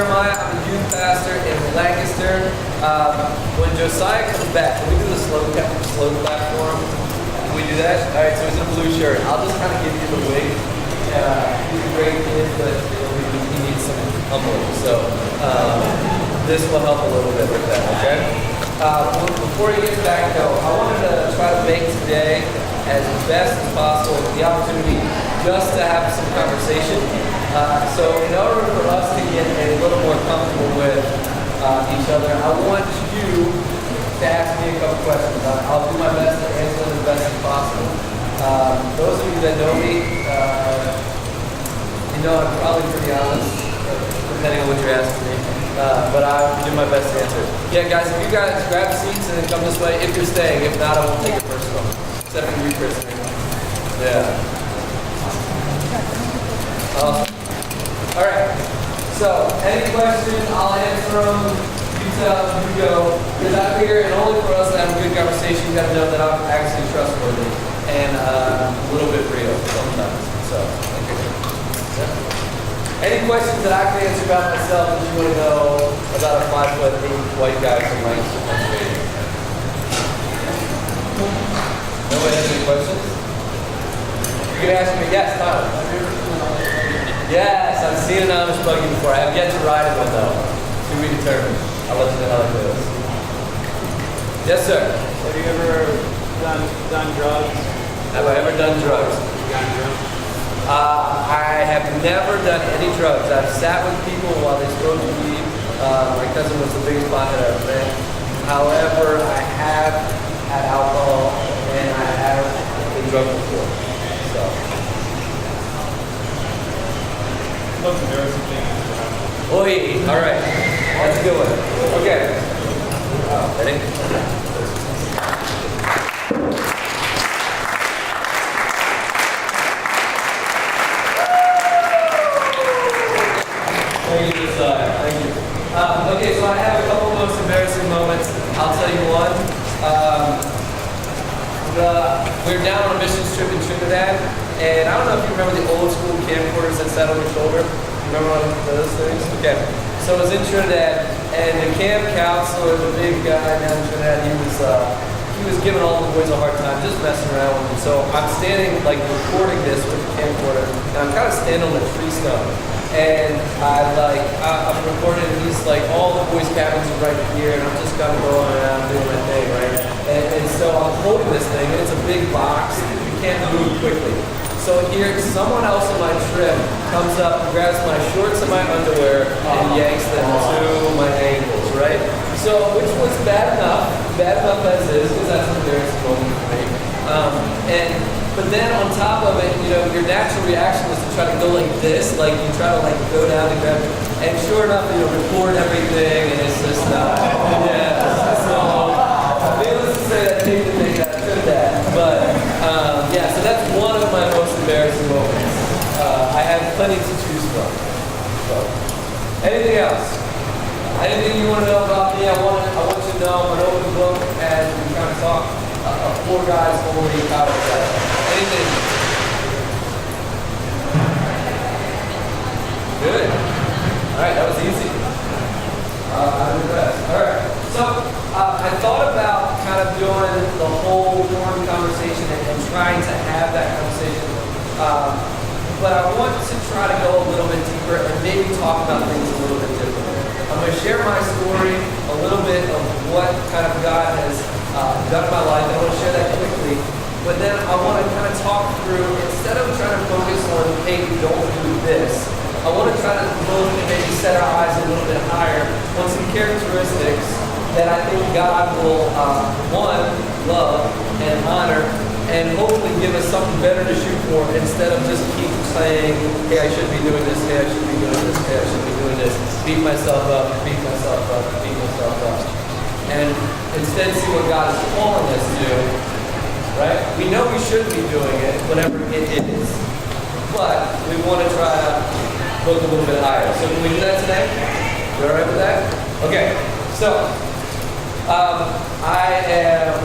Jeremiah. I'm a youth pastor in Lancaster. When Josiah comes back, can we do the slow platform? Can we do that? All right, so he's in a blue shirt. I'll just kind of give you the wig. He's a great kid, but he needs some humbling. So this will help a little bit with that, okay? Before he gets back, though, I wanted to try to make today as best as possible the opportunity just to have some conversation. So in order for us to get a little more comfortable with each other, I want you to ask me a couple questions. I'll do my best to answer them as best as possible. Those of you that know me, you know I'm probably pretty honest, depending on what you're asking me. But I'll do my best to answer. Yeah, guys, if you guys grab seats and then come this way, if you're staying. If not, I won't take it personal. Except for you, Chris. Yeah. Awesome. All right. So, any questions, I'll answer them. You tell them, you go. Because I figure, and only for us to have a good conversation, you got to know that I'm actually trustworthy and a little bit real sometimes. So, okay. Yeah. Any questions that I can answer about myself that you want to know about a 5'8" white guy from Lancaster, Pennsylvania? Nobody has any questions? You can ask me. Yes, Tyler. Yes, I've seen an Amish buggy before. I have yet to ride in one though. To be determined. I'll let you know how it goes. Yes, sir. Have you ever done drugs? Have I ever done drugs? I have never done any drugs. I've sat with people while they smoked weed. My cousin was the biggest pothead I ever met. However, I have had alcohol and I have been drunk before. So. Most embarrassing thing. Oi, all right. That's a good one. Okay. Ready? Thank you, Josiah. Thank you. Okay, so I have a couple of most embarrassing moments. I'll tell you one. We were down on a mission trip in Trinidad, and I don't know if you remember the old school camcorders that sat on your shoulder. Remember one of those things? Okay. So I was in Trinidad, and the camp counselor, the big guy down in Trinidad, he was giving all the boys a hard time, just messing around with them. So I'm standing, like, recording this with the camcorder, and I'm kind of standing on a tree stump. And I'm recording, and he's like, all the boys' cabins are right here, and I'm just kind of going around doing my thing, right? And so I'm holding this thing, and it's a big box. You can't move quickly. So here, someone else on my trip comes up, grabs my shorts and my underwear, and yanks them to my ankles, right? So, which was bad enough as is, because that's an embarrassing moment for me. But then on top of it, you know, your natural reaction is to try to go like this, like you try to like go down and grab it. And sure enough, you know, record everything, and it's just, yeah. So, needless to say, that didn't make that good that. But, yeah, so that's one of my most embarrassing moments. I have plenty to choose from. So, anything else? Anything you want to know about me? I want you to know I'm an open book, and we kind of talk. 4 guys only power set. Anything? Good. All right, that was easy. I'm impressed. All right. So I thought about kind of doing the whole forum conversation and trying to have that conversation. But I want to try to go a little bit deeper and maybe talk about things a little bit differently. I'm going to share my story, a little bit of what kind of God has done in my life. I want to share that quickly. But then I want to kind of talk through, instead of trying to focus on, hey, don't do this, I want to try to look and maybe set our eyes a little bit higher on some characteristics that I think God will, one, love and honor, and hopefully give us something better to shoot for instead of just keep saying, hey, I should be doing this, hey, I should be doing this, hey, I should be doing this, beat myself up, beat myself up, beat myself up. And instead see what God is calling us to do, right? We know we should be doing it, whatever it is, but we want to try to look a little bit higher. So can we do that today? You all right with that? Okay, so I am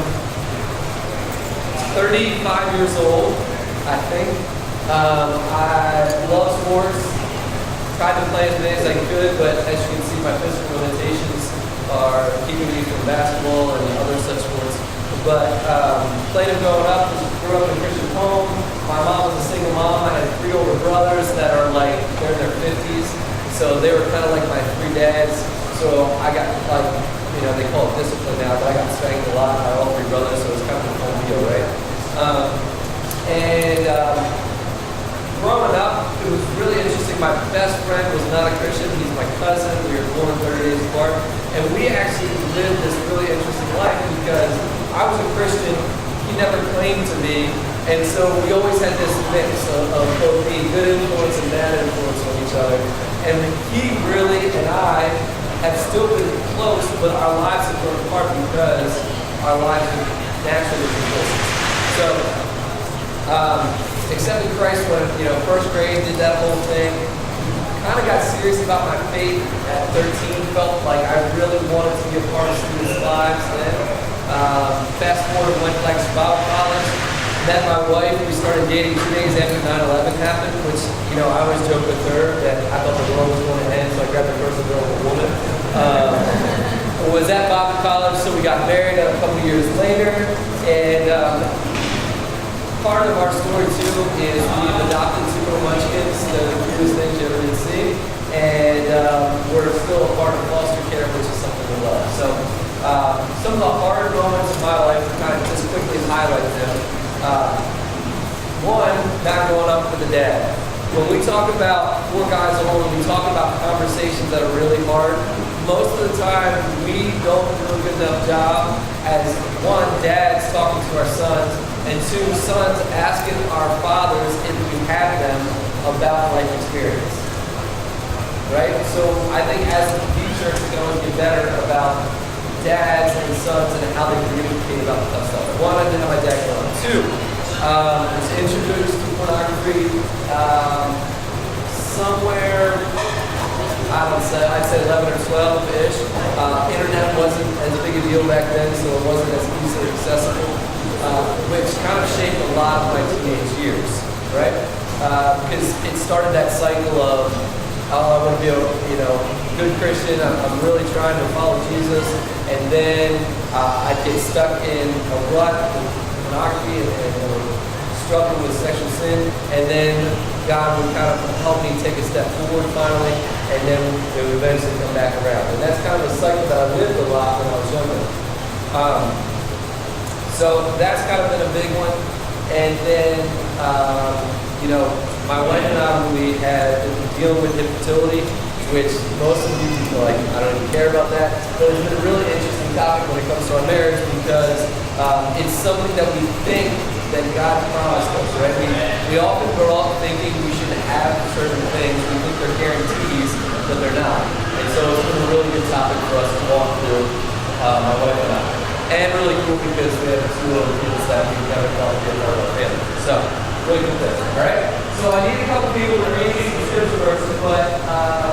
35 years old, I think. I love sports. tried to play as many as I could, but as you can see, my physical limitations are keeping me from basketball and other such sports. But played it growing up, grew up in a Christian home. My mom was a single mom. I had 3 older brothers that are like, they're in their 50s. So they were kind of like my 3 dads. So I got like, you know, they call it discipline now, but I got spanked a lot by all 3 brothers, so it was kind of a fun deal, right? Growing up, it was really interesting. My best friend was not a Christian. He's my cousin. We were born 30 days apart. And we actually lived this really interesting life because I was a Christian. He never claimed to be. And so we always had this mix of both being good influence and bad influence on each other. And he really and I have still been close, but our lives have grown apart because our lives have naturally been close. So, accepted Christ when, you know, first grade, did that whole thing. Kind of got serious about my faith at 13. Felt like I really wanted to be a part of students' lives then. Fast forward, went like Bible college. Met my wife. We started dating 2 days after 9/11 happened, which, you know, I always joke with her that I thought the world was going to end, so I grabbed her first girl and a woman. Was at Bible college, so we got married a couple years later, and part of our story too is we've adopted 2 little munchkins, the cutest things you ever did see, and we're still a part of foster care, which is something we love. So some of the hard moments in my life, to kind of just quickly highlight them. One, not growing up with a dad. When we talk about 4 guys alone, we talk about conversations that are really hard. Most of the time, we don't do a good enough job as, 1, dads talking to our sons, and 2, sons asking our fathers if we have them about life experience. Right? So I think as a teacher, we can always get better about dads and sons and how they communicate about the tough stuff. 1, I didn't know my dad growing up. 2, was introduced to pornography somewhere, I'd say 11 or 12-ish. Internet wasn't as big a deal back then, so it wasn't as easily accessible, which kind of shaped a lot of my teenage years, right? Because it started that cycle of, oh, I want to be a good Christian. I'm really trying to follow Jesus, and then I get stuck in a rut with pornography and struggle with sexual sin, and then God would kind of help me take a step forward finally, and then it would eventually come back around. And that's kind of a cycle that I lived a lot when I was younger. So that's kind of been a big one. And then, my wife and I, we had been dealing with infertility, which most of you people like, I don't even care about that. But it's been a really interesting topic when it comes to our marriage because it's something that we think that God promised us, right? We often grow up thinking we should have certain things. We think they're guarantees, but they're not. And so it's been a really good topic for us to walk through, my wife and I. And really cool because we have 2 little kids that we never thought would be a part of our family. So, really good thing, all right? So I need a couple people to read these scripture verses, but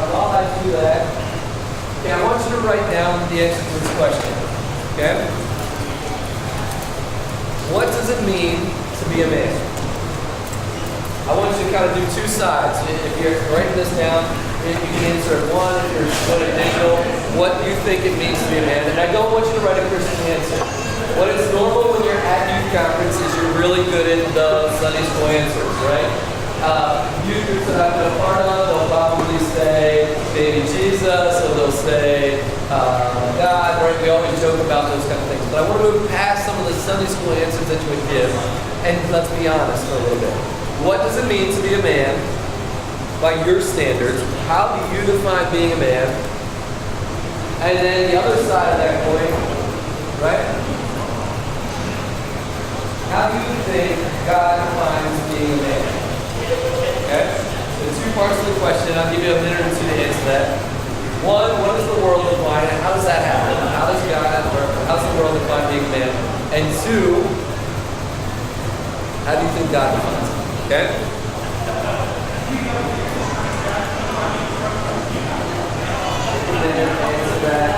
while I do that, I want you to write down the answer to this question, okay? What does it mean to be a man? I want you to kind of do 2 sides. If you're writing this down, you can answer 1. If you're going digital, what do you think it means to be a man? And I don't want you to write a Christian answer. What is normal when you're at youth conference is you're really good at the Sunday school answers, right? Youth groups that I've been a part of, they'll probably say baby Jesus, or they'll say God, right? We always joke about those kind of things. But I want to move past some of the Sunday school answers that you would give, and let's be honest for a little bit. What does it mean to be a man by your standards? How do you define being a man? And then the other side of that coin, right? How do you think God defines being a man? Okay? So 2 parts of the question. I'll give you a minute or 2 to answer that. 1, what does the world define it? How does that happen? How does the world define being a man? And 2, how do you think God defines it? Okay? Answer that.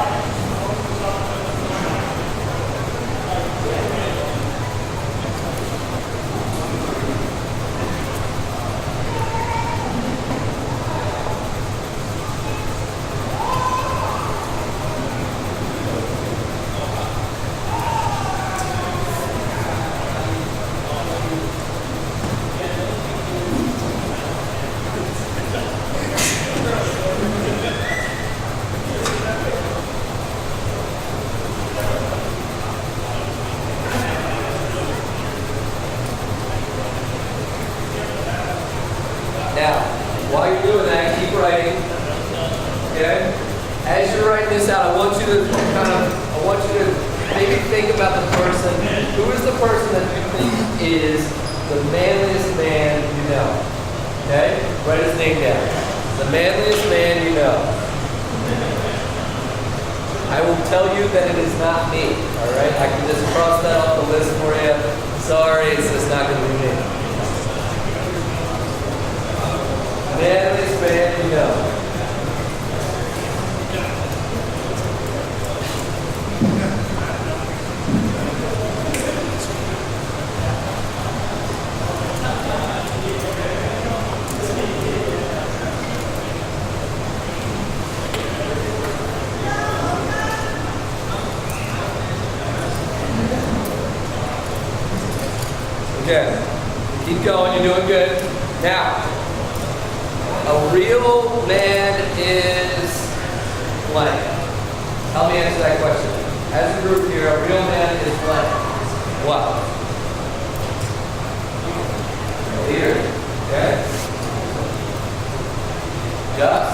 Okay? As you're writing this out, I want you to maybe think about the person. Who is the person that you think is the manliest man you know? Okay? Write his name down. The manliest man you know. I will tell you that it is not me. Alright? I can just cross that off the list for you. Sorry, it's just not going to be me. Manliest man you know. Okay, keep going, you're doing good. Now, a real man is blank. Help me answer that question. As a group here, a real man is blank. What? A leader. Okay? Just.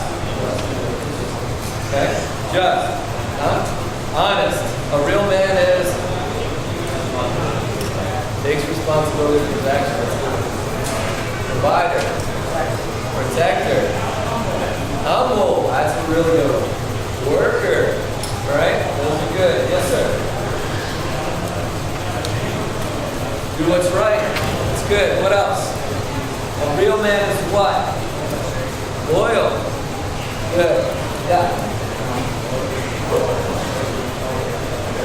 Okay? Just. Huh? Honest. A real man is takes responsibility for his actions. Provider. Protector. Humble. That's a really good one. Worker. Alright? Those are good. Yes, sir. Do what's right. That's good. What else? A real man is what? Loyal. Good. Yeah.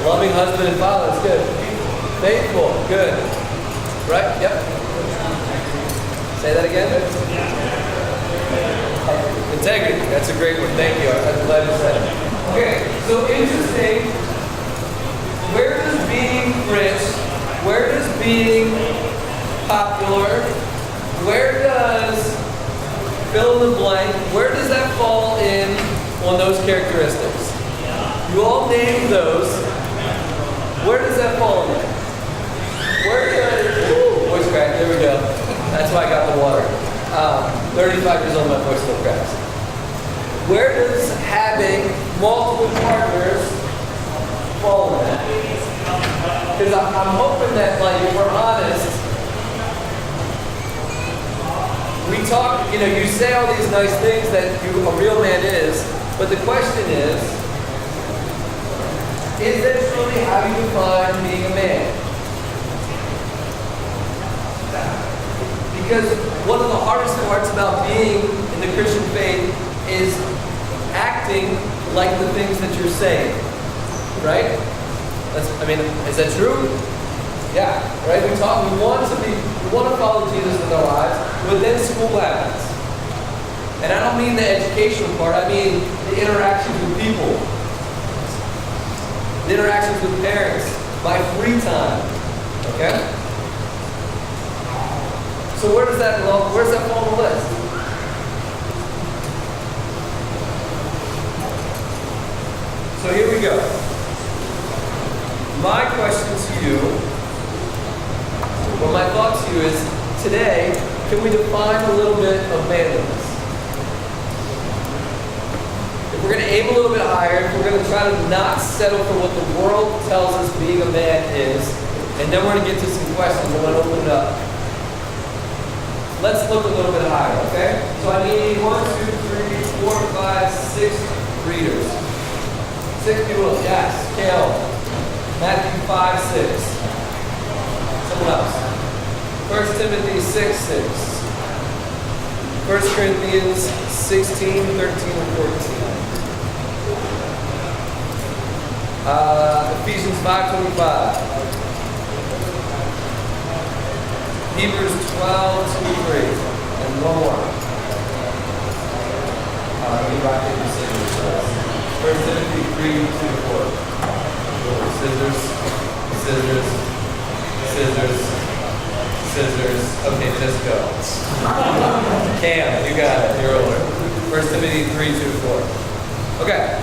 Loving husband and father. That's good. Faithful. Good. Right? Yep. Say that again. Integrity. That's a great one. Thank you. I'm glad you said it. Okay. So interesting. Where does being rich, where does being popular, where does fill in the blank, where does that fall in on those characteristics? You all named those. Where does that fall in? Where does, voice crack, there we go. That's why I got the water. 35 years old, my voice still cracks. Where does having multiple partners fall in that? Because I'm hoping that, like, if we're honest, we talk, you say all these nice things that a real man is, but the question is that truly how you define being a man? Because one of the hardest parts about being in the Christian faith is acting like the things that you're saying. Right? Is that true? Yeah. Right? We want to follow Jesus in our lives, but then school happens. And I don't mean the educational part, I mean the interactions with people. The interactions with parents, my free time. Okay? So where does that fall on the list? So here we go. My question to you, or my thought to you is, today, can we define a little bit of manliness? If we're going to aim a little bit higher, if we're going to try to not settle for what the world tells us being a man is, and then we're going to get to some questions, I'm going to open it up. Let's look a little bit higher, okay? So I need 1, 2, 3, 4, 5, 6 readers. 6 people, yes. Kale. Matthew 5, 6. Someone else. 1 Timothy 6, 6. 1 Corinthians 16, 13, and 14. Ephesians 5:25. Hebrews 12, 2, 3. And one more. Let me rock it in scissors first. 1 Timothy 3, 2, 4. Scissors, scissors, scissors, scissors. Okay, just go. Cam, you got it. You're older. 1 Timothy 3, 2, 4. Okay.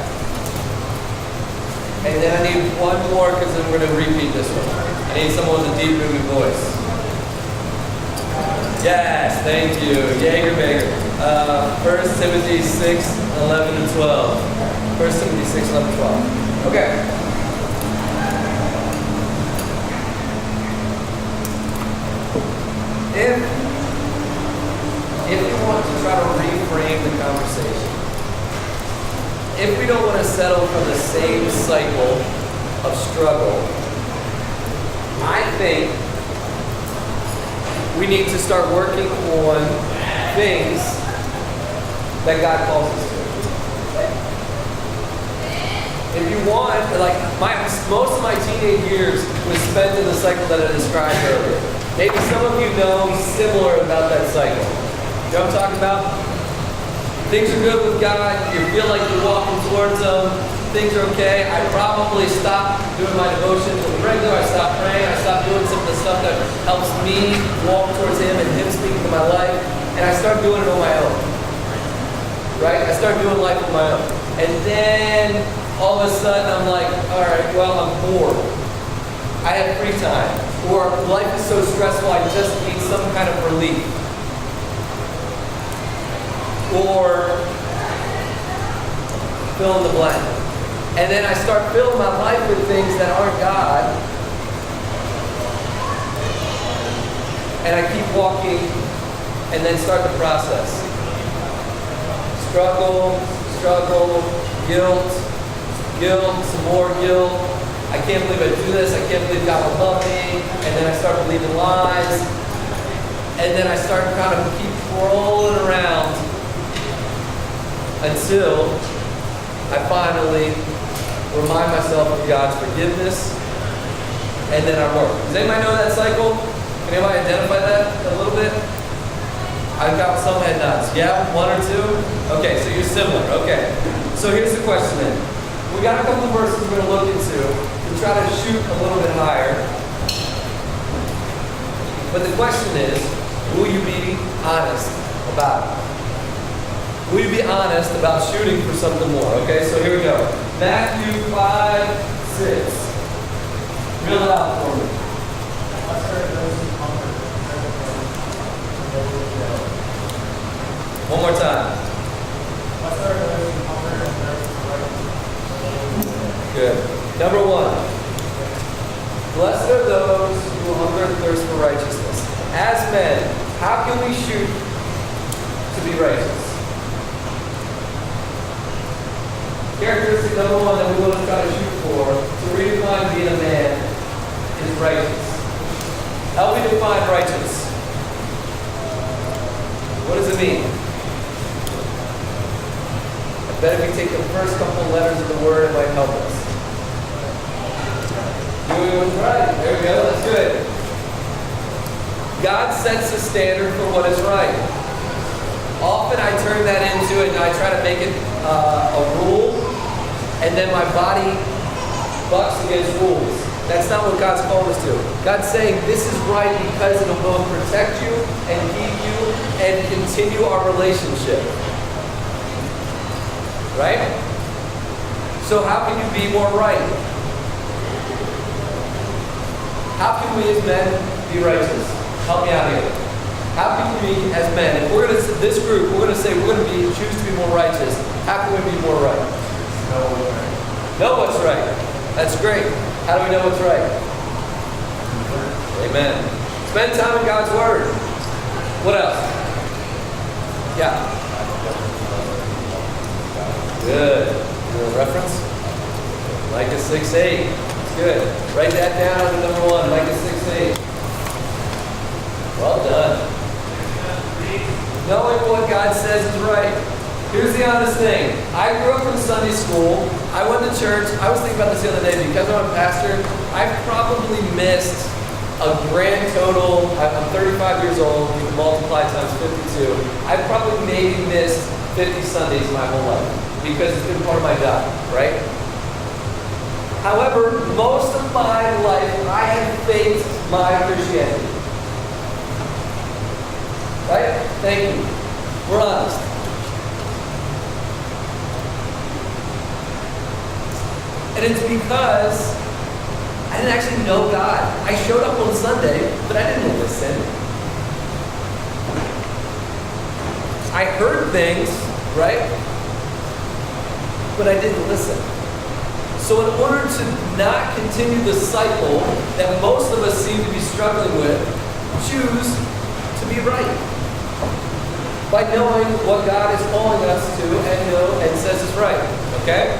And then I need one more because then we're going to repeat this one. I need someone with a deep booming voice. Yes, thank you. Jaeger Baker. 1 Timothy 6, 11 and 12. 1 Timothy 6, 11, 12. Okay. If we want to try to reframe the conversation, if we don't want to settle for the same cycle of struggle, I think we need to start working on things that God calls us to. If you want, like most of my teenage years was spent in the cycle that I described earlier. Maybe some of you know similar about that cycle. You know what I'm talking about? Things are good with God, you feel like you're walking towards Him, things are okay. I probably stopped doing my devotions on the regular, I stopped praying, I stopped doing some of the stuff that helps me walk towards Him and Him speaking to my life, and I started doing it on my own. Right? I started doing life on my own. And then all of a sudden I'm like, all right, well, I'm bored. I have free time. Or life is so stressful, I just need some kind of relief. Or fill in the blank. And then I start filling my life with things that aren't God. And I keep walking and then start the process. Struggle, guilt, some more guilt. I can't believe I do this. I can't believe God will love me. And then I start believing lies. And then I start kind of keep rolling around until I finally remind myself of God's forgiveness. And then I work. Does anybody know that cycle? Can anybody identify that a little bit? I've got some head nods. Yeah, one or two? Okay, so you're similar. Okay. So here's the question then. We got a couple of verses we're going to look into to try to shoot a little bit higher. But the question is, will you be honest about it? Will you be honest about shooting for something more? Okay, so here we go. Matthew 5, 6. Real loud for me. One more time. Good. Number 1. Blessed are those who hunger and thirst for righteousness. As men, how can we shoot to be righteous? Characteristic number 1 that we want to try to shoot for, to redefine being a man, is righteous. How do we define righteous? What does it mean? I bet if we take the first couple letters of the word, it might help us. Doing what's right. There we go. That's good. God sets the standard for what is right. Often I turn that into it and I try to make it a rule, and then my body bucks against rules. That's not what God's called us to. God's saying this is right because it'll both protect you and keep you and continue our relationship. Right? So how can you be more right? How can we as men be righteous? Help me out here. How can we as men, if we're going to, this group, we're going to say we're going to choose to be more righteous, how can we be more right? Know what's right. That's great. How do we know what's right? Amen. Spend time in God's Word. What else? Yeah. Good. You know the reference? Micah 6:8. It's good. Write that down as number 1. Micah 6:8. Well done. Knowing what God says is right. Here's the honest thing. I grew up in Sunday school. I went to church. I was thinking about this the other day. Because I'm a pastor, I've probably missed a grand total. I'm 35 years old. You can multiply times 52. I've probably maybe missed 50 Sundays my whole life. Because it's been part of my job, right? However, most of my life, I have faked my Christianity. Right? Thank you. We're honest. And it's because I didn't actually know God. I showed up on Sunday, but I didn't listen. I heard things, right? But I didn't listen. So in order to not continue the cycle that most of us seem to be struggling with, choose to be right. By knowing what God is calling us to and know and says is right. Okay?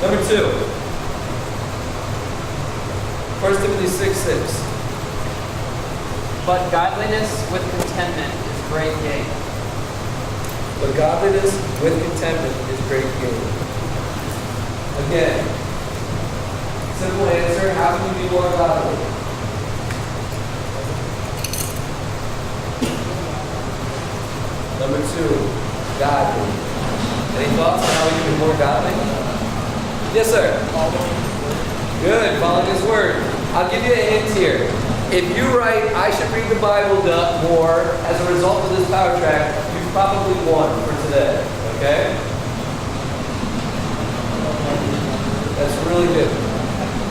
Number 2. 1 Timothy 6:6. But godliness with contentment is great gain. But godliness with contentment is great gain. Again, simple answer, how can you be more godly? Number 2, godly. Any thoughts on how we can be more godly? Yes, sir. Good, following His Word. I'll give you a hint here. If you write, I should read the Bible more as a result of this power track, you've probably won for today. Okay? That's really good.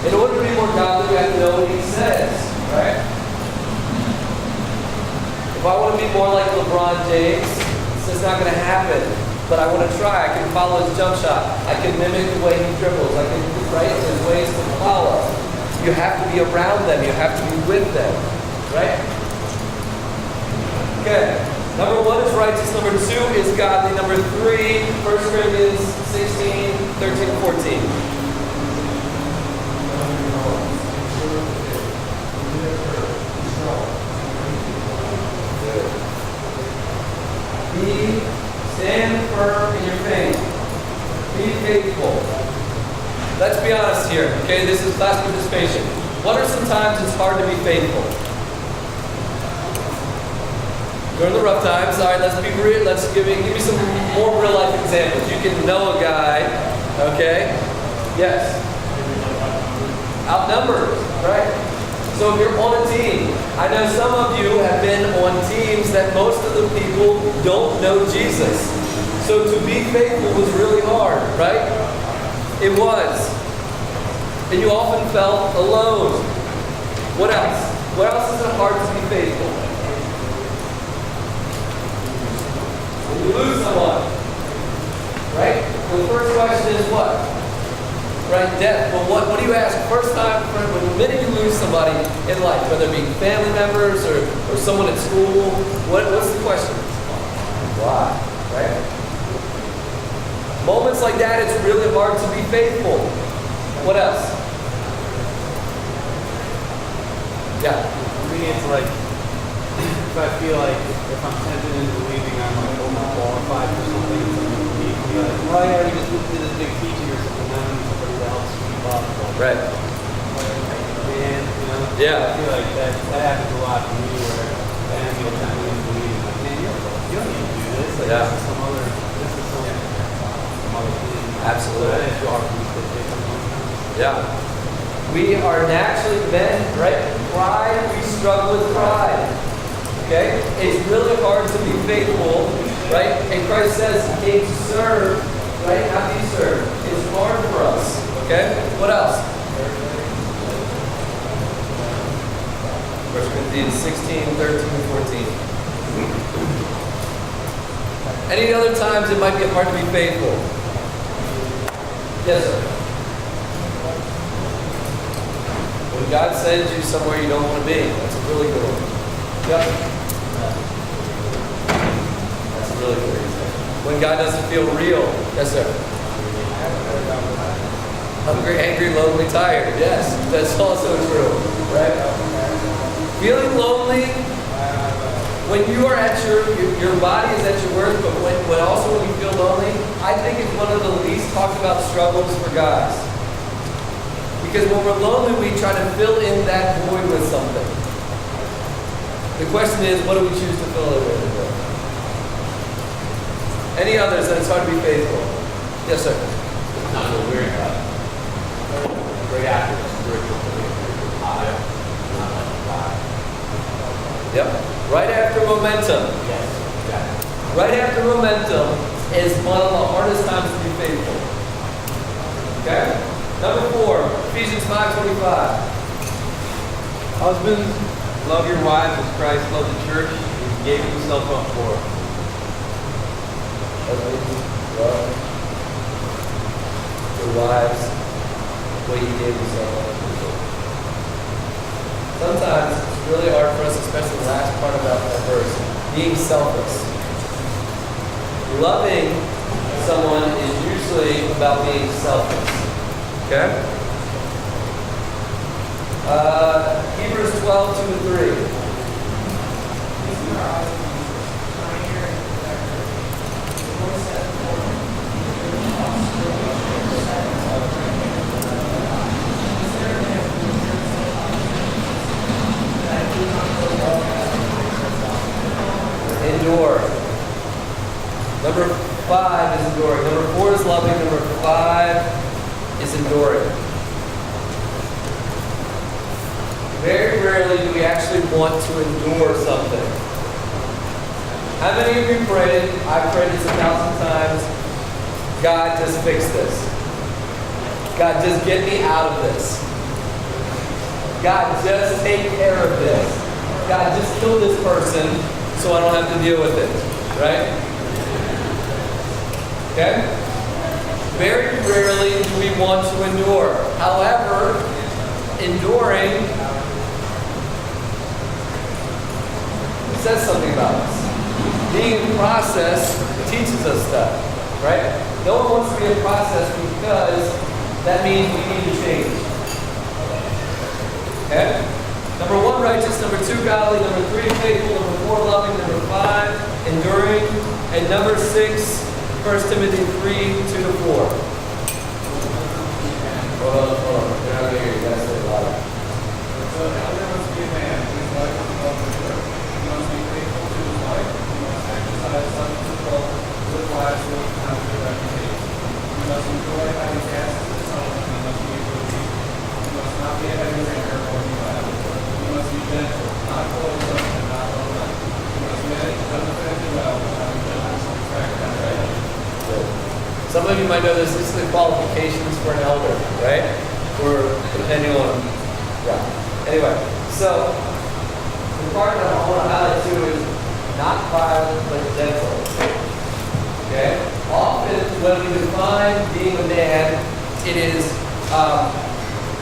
In order to be more godly, we have to know what He says, right? If I want to be more like LeBron James, it's just not going to happen. But I want to try. I can follow his jump shot. I can mimic the way he dribbles. I can, right? There's ways to follow. You have to be around them. You have to be with them. Right? Okay. Number 1 is righteous. Number 2 is godly. Number 3, 1 Corinthians 16, 13, 14. Stand firm in your faith. Be faithful. Let's be honest here. Okay, this is class participation. What are some times it's hard to be faithful? During the rough times. All right, let's be real. Let's give me some more real life examples. You can know a guy. Okay. Yes. Outnumbered. Right. So if you're on a team, I know some of you have been on teams that most of the people don't know Jesus. So to be faithful was really hard, right? It was. And you often felt alone. What else? What else is it hard to be faithful? When you lose someone, right? Well, the first question is what? Right, death. But what do you ask first time, when the minute you lose somebody in life, whether it be family members or someone at school, what's the question? Why? Right? Moments like that, it's really hard to be faithful. What else? Yeah. For me, it's like, if I feel like if I'm tempted into believing I'm like overqualified for something, someone needs me, like, well, yeah, you just did this big teaching or something, now I need somebody to help sweep up. Right. And, you know, Yeah. I feel like that happens a lot for me where I am tempted into believing, like, man, you don't need to do this. Like, Yeah. this is some other thing. Absolutely. So I feel hard for me to take something. Yeah. We are naturally men, right? Pride, we struggle with pride. Okay? It's really hard to be faithful, right? And Christ says he came to serve, right? Not be served. It's hard for us. Okay? What else? 1 Corinthians 16, 13, 14. Any other times it might be hard to be faithful? Yes, sir. When God sends you somewhere you don't want to be. That's a really good one. Yep. That's a really good example. When God doesn't feel real. Yes, sir. Hungry, angry, lonely, tired. Yes, that's also true. Right? Feeling lonely when you are at your body is at your worst, but when also when you feel lonely, I think it's one of the least talked about struggles for guys. Because when we're lonely, we try to fill in that void with something. The question is, what do we choose to fill it with? Any others that it's hard to be faithful? Yes, sir. Not what we're about. Right after the spiritual high, not like God. Yep. Right after momentum. Yes, exactly. Right after momentum is one of the hardest times to be faithful. Okay? Number 4, Ephesians 5:25. Husbands, Love your wives as Christ loved the church and gave himself up for her. Love your wives the way he gave himself up. Sometimes it's really hard for us, especially the last part about that verse, being selfless. Loving someone is usually about being selfless. Okay? Hebrews 12:2-3. Endure. Number 5 is enduring. Number 4 is loving. Number 5 is enduring. Very rarely do we actually want to endure something. How many of you prayed? I've prayed this 1,000 times. God, just fix this. God, just get me out of this. God, just take care of this. God, just kill this person so I don't have to deal with it. Right? Okay? Very rarely do we want to endure. However, enduring says something about us. Being in process teaches us stuff, right? No one wants to be in process because that means we need to change. Okay? Number 1, righteous. Number 2, godly. Number 3, faithful. Number 4, loving. Number 5, enduring. And number 6, 1 Timothy 3:2-4. Hold on. They're not here. You guys say a lot. So an elder must be a man who is like to love the church. He must be faithful to his wife. He must exercise self-control, live wisely, and have a good reputation. He must enjoy having tasks of his own, and he must be a good leader. He must not be a heavy drinker or be loud. He must be gentle, not quarrelsome, and not unlike. He must manage unoffended well, having gentleness, respect, and right. Some of you might know this. This is the qualifications for an elder, right? Or depending on, yeah. Anyway, so the part that I want to highlight too is not violent but gentle. Okay? Often when we define being a man, it is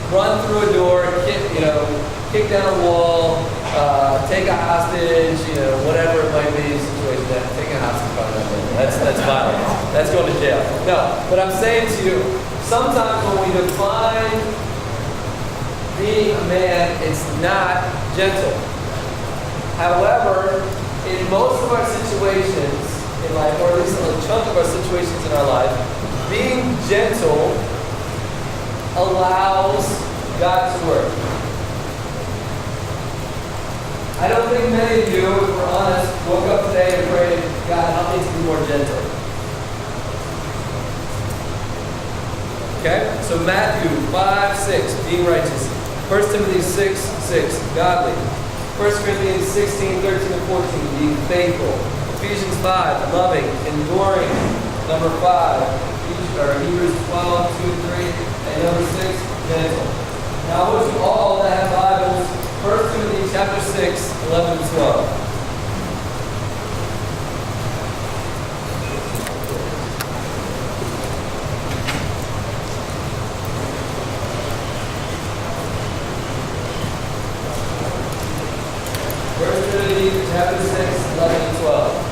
run through a door, kick down a wall, take a hostage, whatever it might be, situation. Taking a hostage probably not good. That's violence. That's going to jail. No, but I'm saying to you, sometimes when we define being a man, it's not gentle. However, in most of our situations in life, or at least a chunk of our situations in our life, being gentle allows God to work. I don't think many of you, if we're honest, woke up today and prayed, God, help me to be more gentle. Okay? So Matthew 5:6, being righteous. 1 Timothy 6:6, godly. 1 Corinthians 16:13-14, being faithful. Ephesians 5, loving, enduring. Number 5, Hebrews 12:2-3, and number 6, gentle. Now I want you all that have Bibles, 1 Timothy chapter 6, 11-12. Chapter 6, 11-12.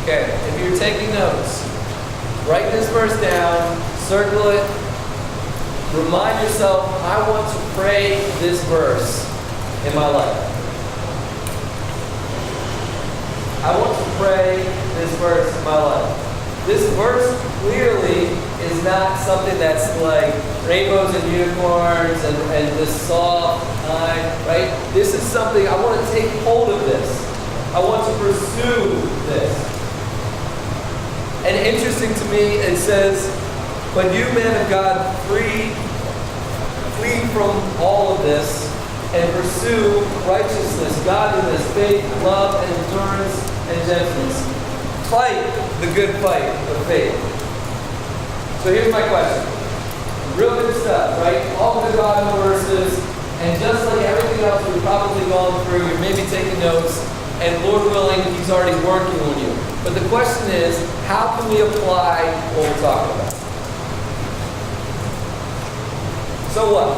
Okay, if you're taking notes, write this verse down, circle it, remind yourself, I want to pray this verse in my life. I want to pray this verse in my life. This verse clearly is not something that's like rainbows and unicorns and this soft time, right? This is something, I want to take hold of this. I want to pursue this. And interesting to me, it says, but you, man of God, flee from all of this and pursue righteousness, godliness, faith, love, and endurance, and gentleness. Fight the good fight of faith. So here's my question. Real good stuff, right? All the Bible verses, and just like everything else we've probably gone through, you're maybe taking notes, and Lord willing, He's already working on you. But the question is, how can we apply what we're talking about? So what?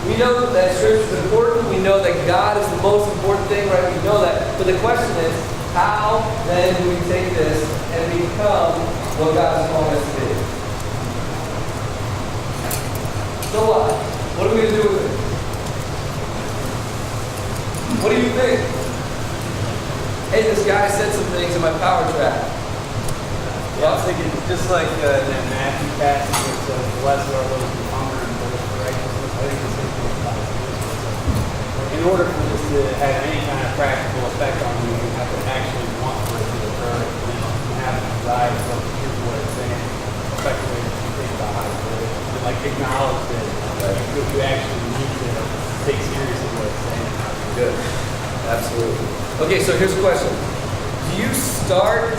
We know that Scripture is important. We know that God is the most important thing, right? We know that. But the question is, how then do we take this and become what God has called us to be? So what? What are we going to do with it? What do you think? Hey, this guy said some things in my power track. Yeah, I was thinking, just like in that Matthew passage where it says, blessed are those who hunger and thirst for righteousness, I think the same thing applies to this. In order for this to have any kind of practical effect on you, you have to actually want for it to occur. You have a desire, so here's what it's saying. Effectively, you think about how to do it. You like acknowledge that you actually need to take seriously what it's saying. Good. Absolutely. Okay, so here's a question. Do you start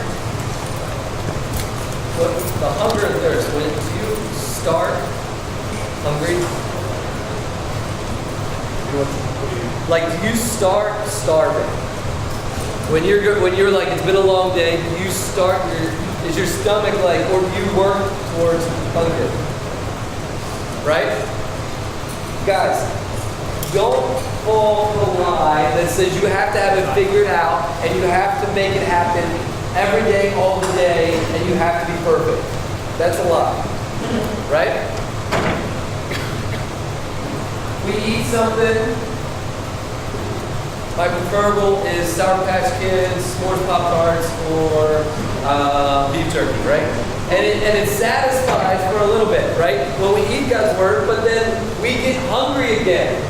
the hunger and thirst? When you start hungry? Like, do you start starving? When you're like, it's been a long day, do you start is your stomach like, or do you work towards hunger? Right? Guys, don't fall for the lie that says you have to have it figured out and you have to make it happen every day, all the day, and you have to be perfect. That's a lie. Right? We eat something. My preferable is Sour Patch Kids, s'mores Pop-Tarts, or beef jerky, right? And it satisfies for a little bit, right? When we eat God's Word, but then we get hungry again.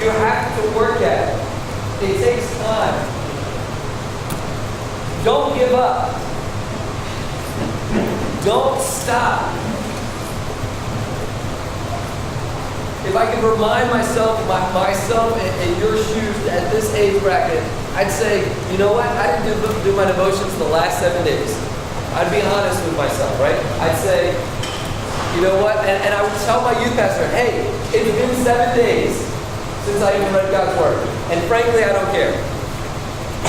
You have to work at it. It takes time. Don't give up. Don't stop. If I could remind myself in your shoes at this age bracket, I'd say, you know what? I didn't do my devotions the last 7 days. I'd be honest with myself, right? I'd say, you know what? And I would tell my youth pastor, hey, it's been 7 days since I even read God's Word. And frankly, I don't care.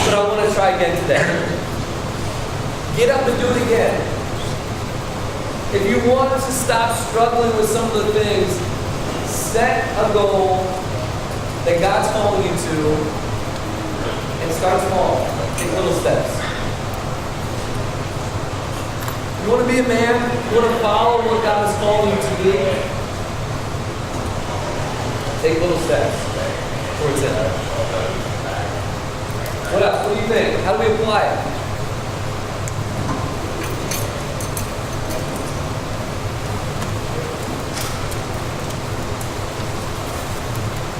But I want to try again today. Get up and do it again. If you want to stop struggling with some of the things, set a goal that God's calling you to and start small. Take little steps. You want to be a man? You want to follow what God is calling you to be? Take little steps towards it. What else? What do you think? How do we apply it?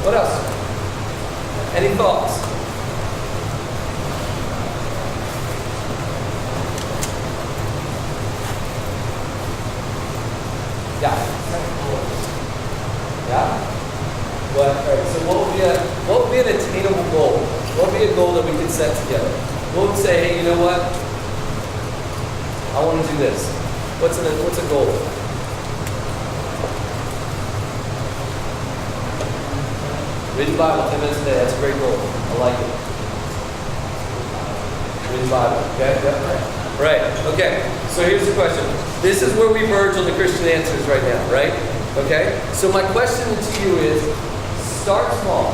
What else? Any thoughts? Yeah. Yeah? What? All right. So what would be an attainable goal? What would be a goal that we could set together? What would say, hey, you know what? I want to do this. What's a goal? Read the Bible 10 minutes a day. That's a great goal. I like it. Read the Bible. Okay? Yep. Right. Okay. So here's the question. This is where we merge on the Christian answers right now, right? Okay? So my question to you is, start small.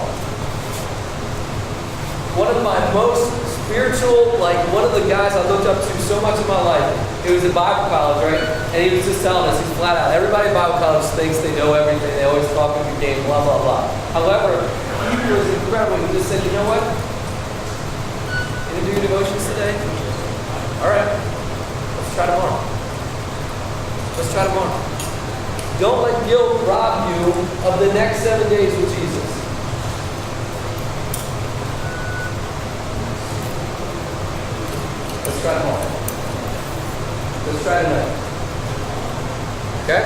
One of my most spiritual, like one of the guys I looked up to so much in my life, it was in Bible college, right? And he was just telling us, he's flat out, everybody in Bible college thinks they know everything, they always talk a good game, blah, blah, blah. However, he was incredible. He just said, you know what? You gonna do your devotions today? All right, let's try tomorrow. Let's try tomorrow. Don't let guilt rob you of the next 7 days with Jesus. Let's try tomorrow. Let's try tonight. Okay?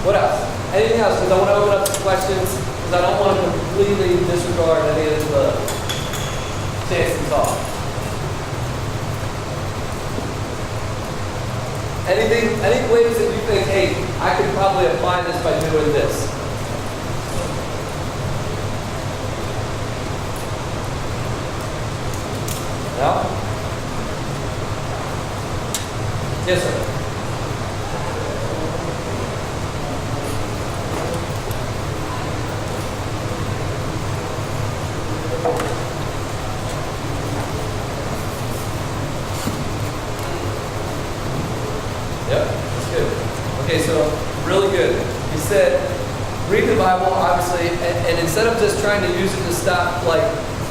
What else? Anything else? Because I want to open up to questions, because I don't want to completely disregard any of the chance to talk. Anything, any ways that you think, hey, I could probably apply this by doing this? No? Yes, sir. Yep, that's good. Okay, so really good. He said, read the Bible, obviously, and instead of just trying to use it to stop, like,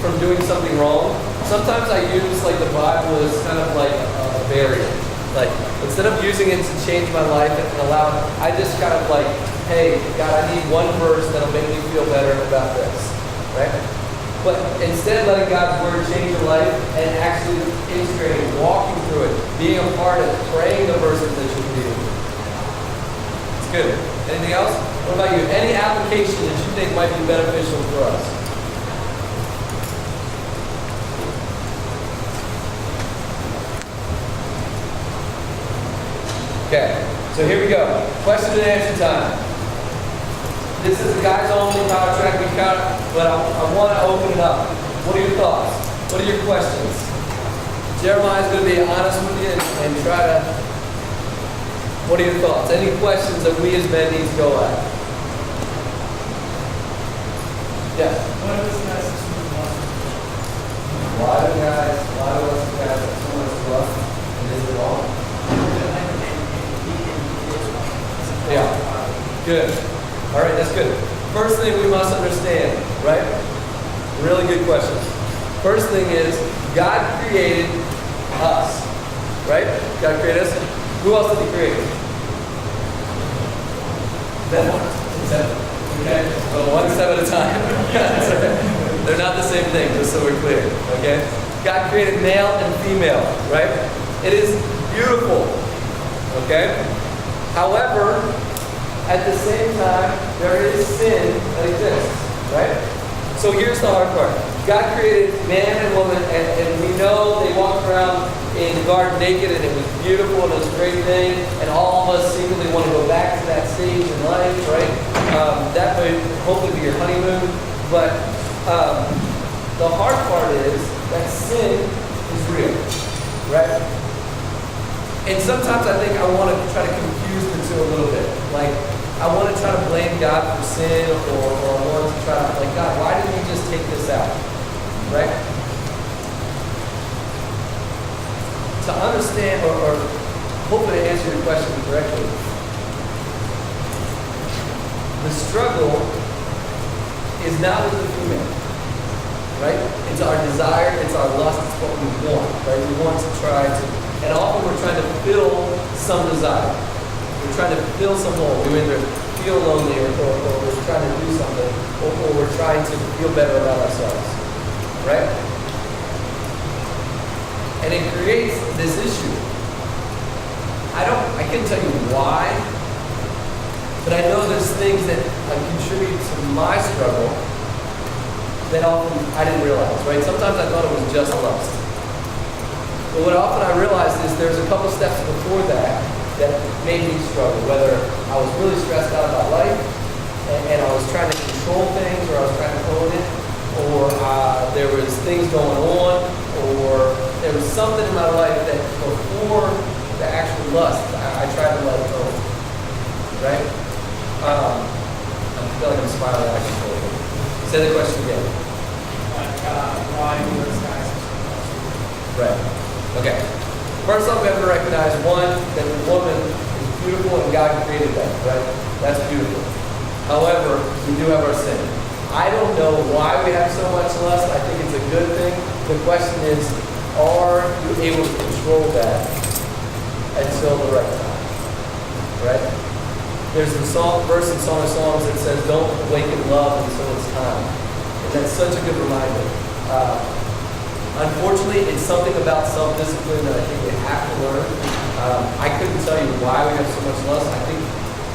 from doing something wrong, sometimes I use, like, the Bible as kind of like a barrier. Like, instead of using it to change my life and allow, I just kind of like, hey, God, I need one verse that'll make me feel better about this, right? But instead letting God's word change your life and actually integrating, walking through it, being a part of it, praying the verses that you read. It's good. Anything else? What about you? Any application that you think might be beneficial for us? Okay, so here we go. Question and answer time. This is a guys only power track we got, but I want to open it up. What are your thoughts? What are your questions? Jeremiah's going to be honest with you and try to. What are your thoughts? Any questions that we as men need to go at? Yes. What are the guys Why do us guys have so much lust and is it wrong? Yeah. Good. All right, that's good. First thing we must understand, right? Really good question. First thing is, God created us, right? God created us. Who else did He create? Okay? Well, one step at a time. They're not the same thing, just so we're clear. Okay? God created male and female, right? It is beautiful. Okay? However, at the same time, there is sin that exists, right? So here's the hard part. God created man and woman, and we know they walked around in the garden naked, and it was beautiful, and it was a great thing, and all of us secretly want to go back to that stage in life, right? That would hopefully be your honeymoon, but the hard part is that sin is real, right? And sometimes I think I want to try to confuse the two a little bit. Like, I want to try to blame God for sin, or I want to try to, like, God, why didn't you just take this out? Right? To understand, or hopefully to answer your question correctly, the struggle is not with the female, right? It's our desire, it's our lust, it's what we want, right? We want to try to, and often we're trying to fill some desire. We're trying to fill some hole. We either feel lonely, or we're trying to do something, or we're trying to feel better about ourselves, right? And it creates this issue. I can't tell you why, but I know there's things that contribute to my struggle that often I didn't realize, right? Sometimes I thought it was just lust. But what often I realized is there's a couple steps before that made me struggle, whether I was really stressed out about life, and I was trying to control things, or I was trying to own it, or there was things going on, or there was something in my life that before the actual lust, I tried to let it go, right? I feel like I'm smiling actually. Say the question again. Like, why do those guys have so much? Right. Okay. First off, we have to recognize one, that the woman is beautiful and God created that, right? That's beautiful. However, we do have our sin. I don't know why we have so much lust. I think it's a good thing. The question is, are you able to control that until the right time? Right? There's a verse in Song of Songs that says, don't awaken love until it's time. And that's such a good reminder. Unfortunately, it's something about self-discipline that I think we have to learn. I couldn't tell you why we have so much lust. I think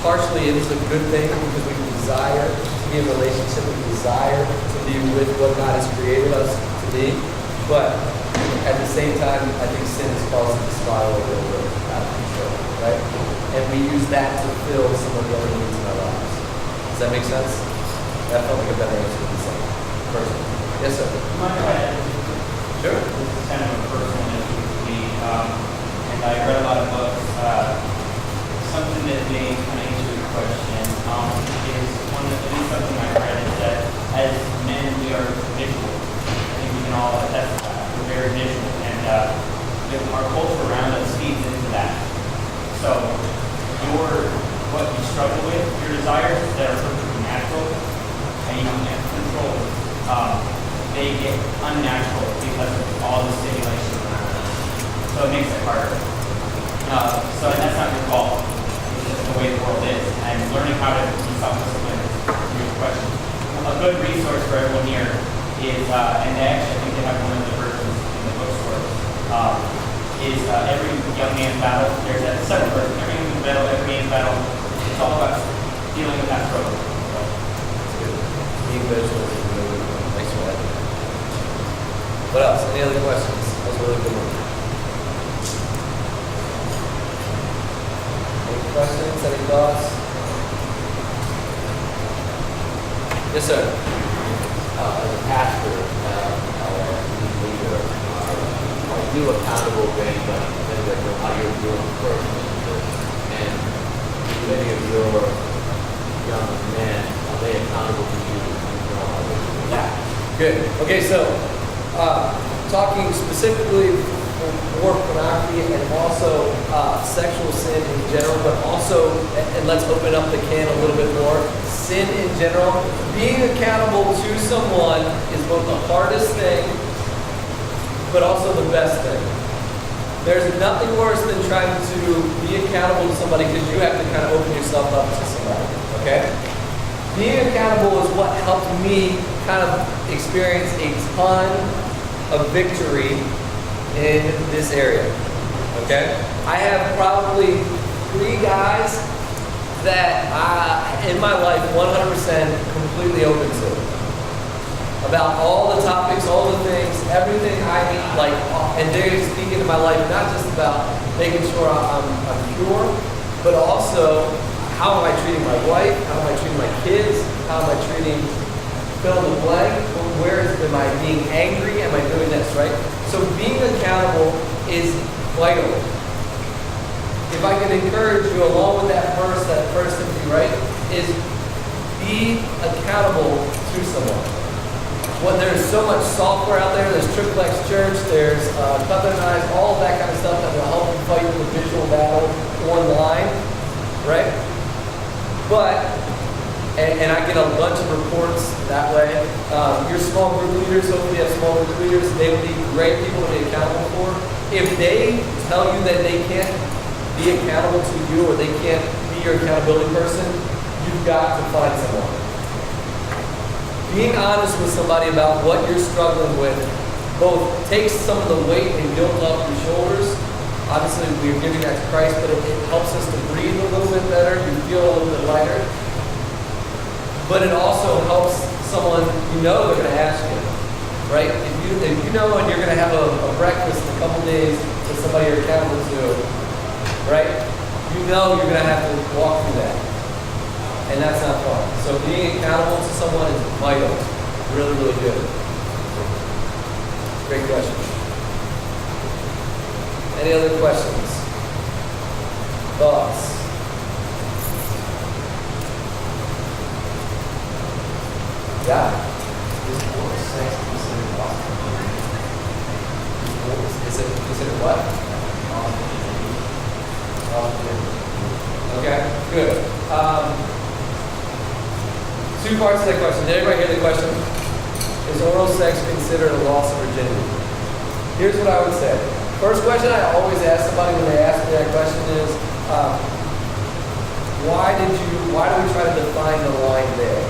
partially it is a good thing because we desire to be in a relationship, we desire to be with what God has created us to be. But at the same time, I think sin has caused us to spiral a little bit out of control, right? And we use that to fill some of the other needs in our lives. Does that make sense? That felt like a better answer than saying person. Yes, sir. Sure. This is kind of a personal issue for me, and I read a lot of books. Something that may kind of answer your question is at least something I read is that as men we are visual. I think we can all attest to that. We're very visual, and our culture around us feeds into that. So what you struggle with, your desires that are perfectly natural, and you can't control, they get unnatural because of all the stimulation around us. So it makes it harder. And that's not your fault. It's just the way the world is. And learning how to be self-disciplined is your question. A good resource for everyone here is, and actually I think they have one of the versions in the bookstore, is every young man's battle. There's a separate version. Every man's battle. It's all about dealing with that struggle. So. That's good. Being visual is really good. Thanks for that. What else? Any other questions? That was a really good one. Any questions? Any thoughts? Yes, sir. As a pastor, leader, are you accountable for anybody depending on how you're doing personally? And do any of your young men, are they accountable to you? Yeah. Good. Okay, so talking specifically for pornography and also sexual sin in general, but also, and let's open up the can a little bit more, sin in general. Being accountable to someone is both the hardest thing, but also the best thing. There's nothing worse than trying to be accountable to somebody because you have to kind of open yourself up to somebody, okay? Being accountable is what helped me kind of experience a ton of victory in this area, okay? I have probably 3 guys that in my life 100% completely open to. About all the topics, all the things, everything I need, and they're speaking to my life, not just about making sure I'm pure, but also how am I treating my wife, how am I treating my kids, how am I treating fill in the blank, am I being angry, am I doing this, right? So being accountable is vital. If I can encourage you along with that first thing, right, is be accountable to someone. When there's so much software out there, there's Triple X Church, there's Covenant Eyes, all of that kind of stuff that will help you fight the visual battle online, right? But, and I get a bunch of reports that way. Your small group leaders, hopefully you have small group leaders, they would be great people to be accountable for. If they tell you that they can't be accountable to you or they can't be your accountability person, you've got to find someone. Being honest with somebody about what you're struggling with both takes some of the weight and guilt off your shoulders. Obviously, we're giving that to Christ, but it helps us to breathe a little bit better. You feel a little bit lighter. But it also helps someone you know they're going to ask you, right? If you know and you're going to have a breakfast in a couple days with somebody you're accountable to, right? You know you're going to have to walk through that. And that's not fun. So being accountable to someone is vital. Really, really good. Great question. Any other questions? Thoughts? Yeah. Is it considered what? Okay, good. Two parts to that question. Did everybody hear the question? Is oral sex considered a loss of virginity? Here's what I would say. First question I always ask somebody when they ask me that question is, why do we try to define the line there?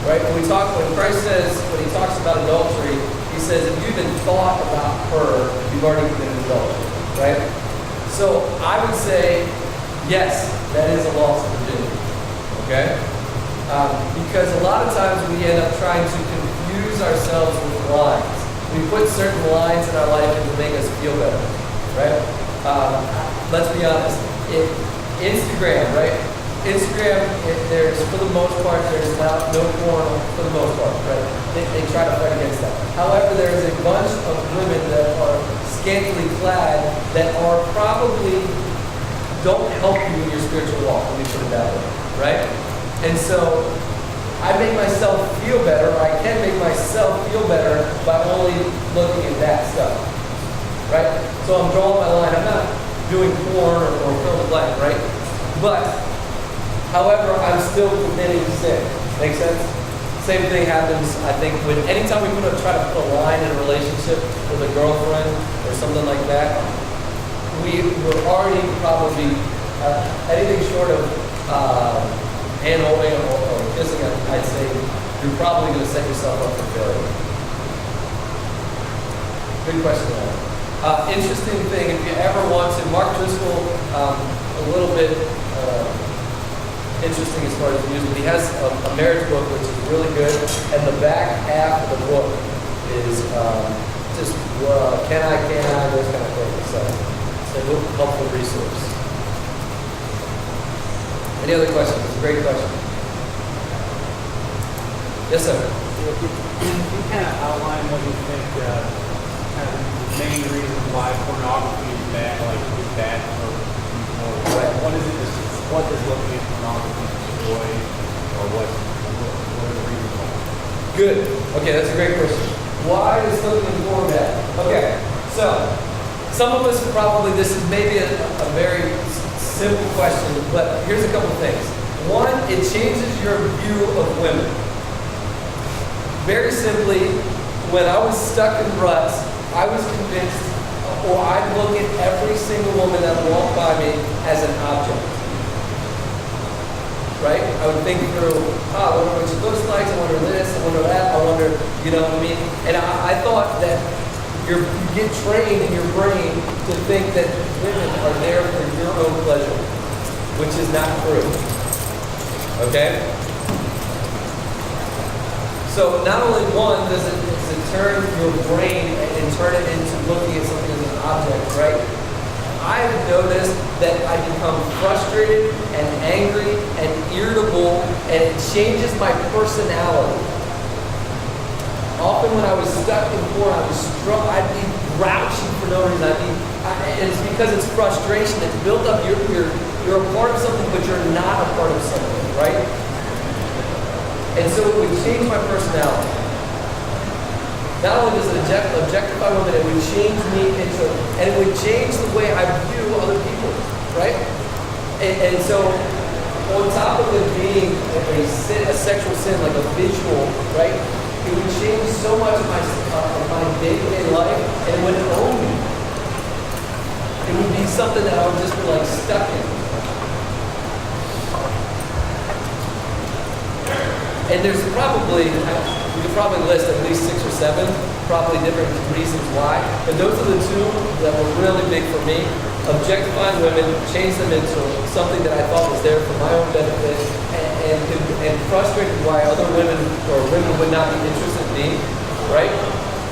Right? When Christ says, when he talks about adultery, he says, if you've been thought about her, you've already committed adultery. Right? So I would say, yes, that is a loss of virginity. Okay? Because a lot of times we end up trying to confuse ourselves with lines. We put certain lines in our life to make us feel better, right? Let's be honest. Instagram, right? Instagram, there's, for the most part, there's no porn for the most part, right? They try to fight against that. However, there's a bunch of women that are scantily clad that are probably don't help you in your spiritual walk, let me put it that way, right? And so I make myself feel better, or I can make myself feel better by only looking at that stuff, right? So I'm drawing my line. I'm not doing porn or fill the blank, right? But, however, I'm still committing sin. Make sense? Same thing happens, I think, when anytime we try to put a line in a relationship with a girlfriend or something like that, we're already probably anything short of hand holding or kissing, I'd say you're probably going to set yourself up for failure. Good question. Interesting thing, if you ever want to, Mark Driscoll, a little bit interesting as far as music. He has a marriage book which is really good, and the back half of the book is just can I, those kind of things. So it's a real helpful resource. Any other questions? It's a great question. Yes, sir. Can you kind of outline what you think kind of the main reasons why pornography is bad, like is bad for people? What does looking at pornography destroy, or what are the reasons why? Good. Okay, that's a great question. Why is looking at porn bad? Okay, so some of us probably, this is maybe a very simple question, but here's a couple things. One, it changes your view of women. Very simply, when I was stuck in ruts, I was convinced, or I'd look at every single woman that walked by me as an object. Right? I would think through, I wonder what she looks like, I wonder this, I wonder that, I wonder, you know what I mean? And I thought that you get trained in your brain to think that women are there for your own pleasure, which is not true. Okay? So not only one, does it turn your brain and turn it into looking at something as an object, right? I've noticed that I become frustrated and angry and irritable, and it changes my personality. Often when I was stuck in porn, I'd be grouchy for no reason. And it's because it's frustration. It's built up. You're a part of something, but you're not a part of something, right? And so it would change my personality. Not only does it objectify women, it would change me and it would change the way I view other people, right? And so, on top of it being a sexual sin, like a visual, right? It would change so much of my day-to-day life, and it wouldn't own me. It would be something that I would just be like stuck in. And there's probably, we could probably list at least 6 or 7, probably different reasons why. But those are the two that were really big for me. Objectifying women, change them into something that I thought was there for my own benefit, and frustrated why other women or women would not be interested in me, right?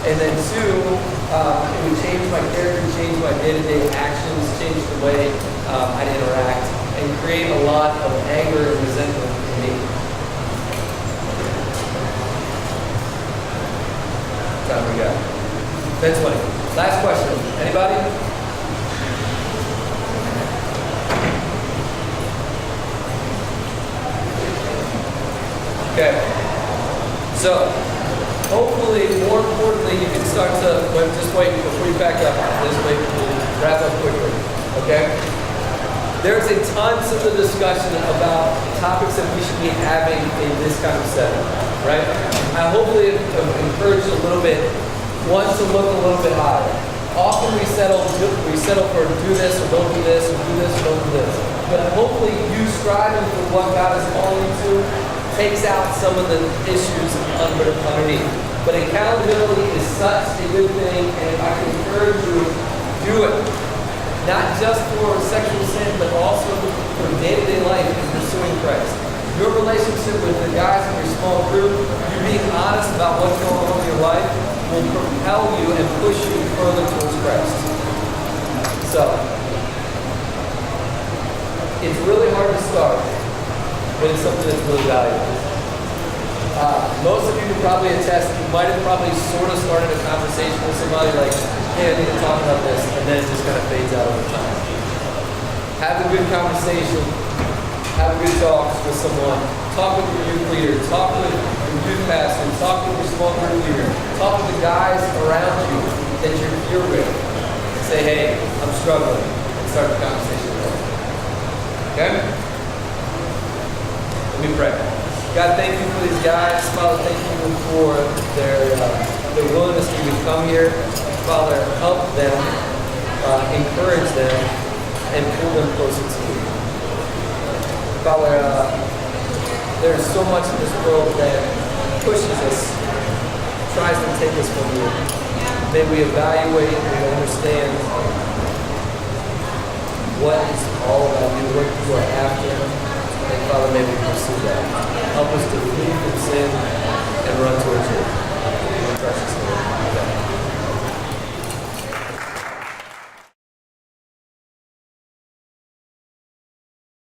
And then 2, it would change my character, change my day-to-day actions, change the way I interact, and create a lot of anger and resentment in me. Time we got. 10:20. Last question. Anybody? Okay. So, hopefully, more importantly, you can start to, just wait, before you back up, just wait, we'll wrap up quickly, okay? There's a tons of the discussion about topics that we should be having in this kind of setting, right? I hopefully have encouraged a little bit, one, to look a little bit higher. Often we settle for do this or don't do this, or do this or don't do this. But hopefully you striving for what God is calling you to takes out some of the issues underneath. But accountability is such a good thing, and I can encourage you, do it. Not just for sexual sin, but also for day-to-day life in pursuing Christ. Your relationship with the guys in your small group, you being honest about what's going on in your life, will propel you and push you further towards Christ. So, it's really hard to start, but it's something that's really valuable. Most of you can probably attest, you might have probably sort of started a conversation with somebody like, hey, I need to talk about this, and then it just kind of fades out over time. Have a good conversation, have good talks with someone, talk with your youth leader, talk with your youth pastor, talk with your small group leader, talk with the guys around you that you're with. Say, hey, I'm struggling, and start the conversation with them. Okay? Let me pray. God, thank you for these guys. Father, thank you for their willingness to even come here. Father, help them, encourage them, and pull them closer to you. Father, there's so much in this world that pushes us, tries to take us from you. May we evaluate and understand what is all about you, what you are after. And Father, may we pursue that. Help us to flee from sin.